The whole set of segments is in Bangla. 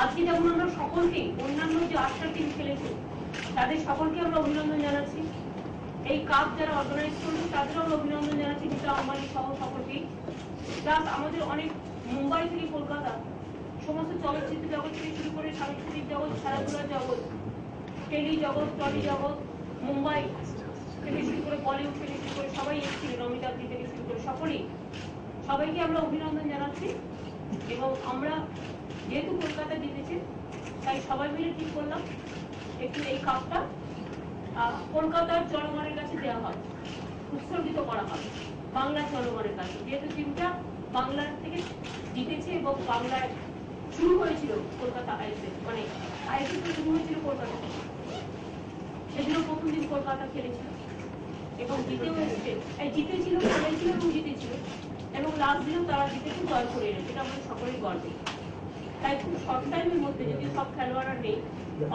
আজকে যেমন আমরা সকলকে অন্যান্য যে 8টা টিম খেলেছে তাদের সকলকে আমরা অভিনন্দন জানাচ্ছি। এই কাপ যারা অর্গানাইজ করলো তাদেরও আমরা অভিনন্দন জানাচ্ছি, যেটা আম্বানি সহ সকলকেই। প্লাস আমাদের অনেক মুম্বাই থেকে কলকাতা সমস্ত চলচ্চিত্র জগৎ থেকে শুরু করে সাংস্কৃতিক জগৎ, খেলাধুলার জগৎ, টেলি জগৎ, টলি জগৎ, মুম্বাই থেকে শুরু করে বলিউড থেকে শুরু করে সবাই এসেছিলেন, অমিতাভ থেকে শুরু করে সকলেই, সবাইকে আমরা অভিনন্দন জানাচ্ছি। এবং আমরা যেহেতু কলকাতা জিতেছে তাই সবাই মিলে ঠিক করলাম একটু এই কাপটা কলকাতার জনগণের কাছে দেওয়া হবে, উৎসর্গিত করা হবে বাংলার জনগণের কাছে। যেহেতু টিমটা বাংলার থেকে জিতেছে এবং বাংলায় শুরু হয়েছিল কলকাতা আইএসএল, মানে আইএসএল তো শুরু হয়েছিল কলকাতা, সেদিনও প্রথম দিন কলকাতা খেলেছিল এবং জিতেও এসেছে, জিতেছিল, খেলেছিল এবং জিতেছিল, এবং লাস্ট দিনেও তারা জিতেছে, জয় করে এনেছে, এটা আমাদের সকলেই গর্বে। তাই খুব শর্ট টাইমের মধ্যে, যদি সব খেলোয়াড়রা নেই,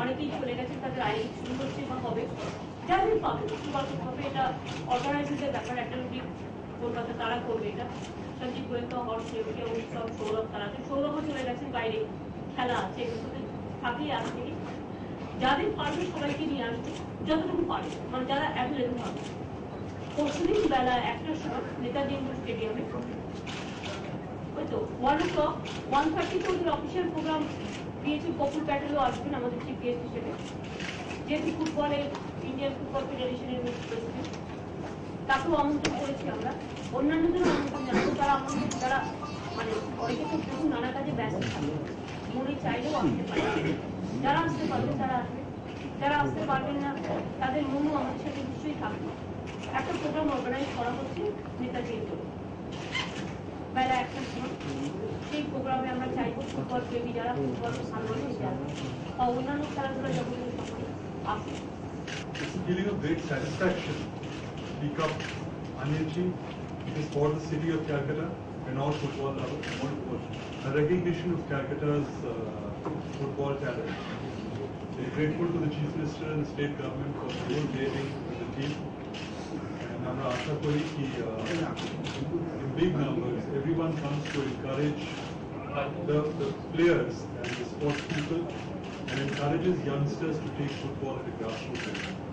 অনেকেই চলে গেছে, তাদের আইন শুরু হচ্ছে বা হবে, যাদের পাবে হবে, এটা অর্গানাইজারদের ব্যাপার। একটা রুটি কলকাতা তারা করবে, এটা সঞ্জীব গোয়েঙ্কা, হর্ষ রেবকে, উৎসব, সৌরভ, তারা সৌরভও চলে গেছেন বাইরে, খেলা আছে, এগুলোতে থাকেই আজ থেকে। যাদের পারবে সবাইকে নিয়ে আসবে, যতটুকু পারে, মানে যারা অ্যাভেলেবল হবে। পরশুদিন বেলা 1টার সময় নেতাজি ইন্ডোর স্টেডিয়ামে, ওই তো 1:30 ওদের অফিসিয়াল প্রোগ্রাম দিয়েছে। কপুল প্যাটেলও আসবেন আমাদের চিফ গেস্ট হিসেবে, যেহেতু ফুটবলের ইন্ডিয়ান ফুটবল ফেডারেশনের প্রেসিডেন্ট, তাকেও আমন্ত্রণ করেছি আমরা। অন্যান্যদেরও আমন্ত্রণ জানাবো, তারা আমাদের, যারা মানে অনেকে তো বহু নানা কাজে ব্যস্ত থাকে, মনে চাইলেও আসতে পারে। যারা আসতে পারবে তারা আসবে, যারা আসতে পারবেন না তাদের মনও আমাদের সাথে নিশ্চয়ই থাকবে। একটা প্রোগ্রাম অর্গানাইজ করা হচ্ছে নেতাজি ইন্ডোরে বেলা 1টার সময়। সেই প্রোগ্রামে আমরা চাইবো ফুটবল প্রেমী যারা, ফুটবল ভালোবাসে যারা, বা অন্যান্য খেলাধুলা জগতের সকলে আসে। It's a feeling of great satisfaction. The cup, Anilji, it is for the city of Calcutta and all football lovers. A recognition of Calcutta's football talent. We're grateful to the Chief Minister and the state government for coordinating with the team. And I'm Asha Kori ki in big numbers, everyone comes to encourage the players and the sports people and encourages youngsters to take football at a grassroots level.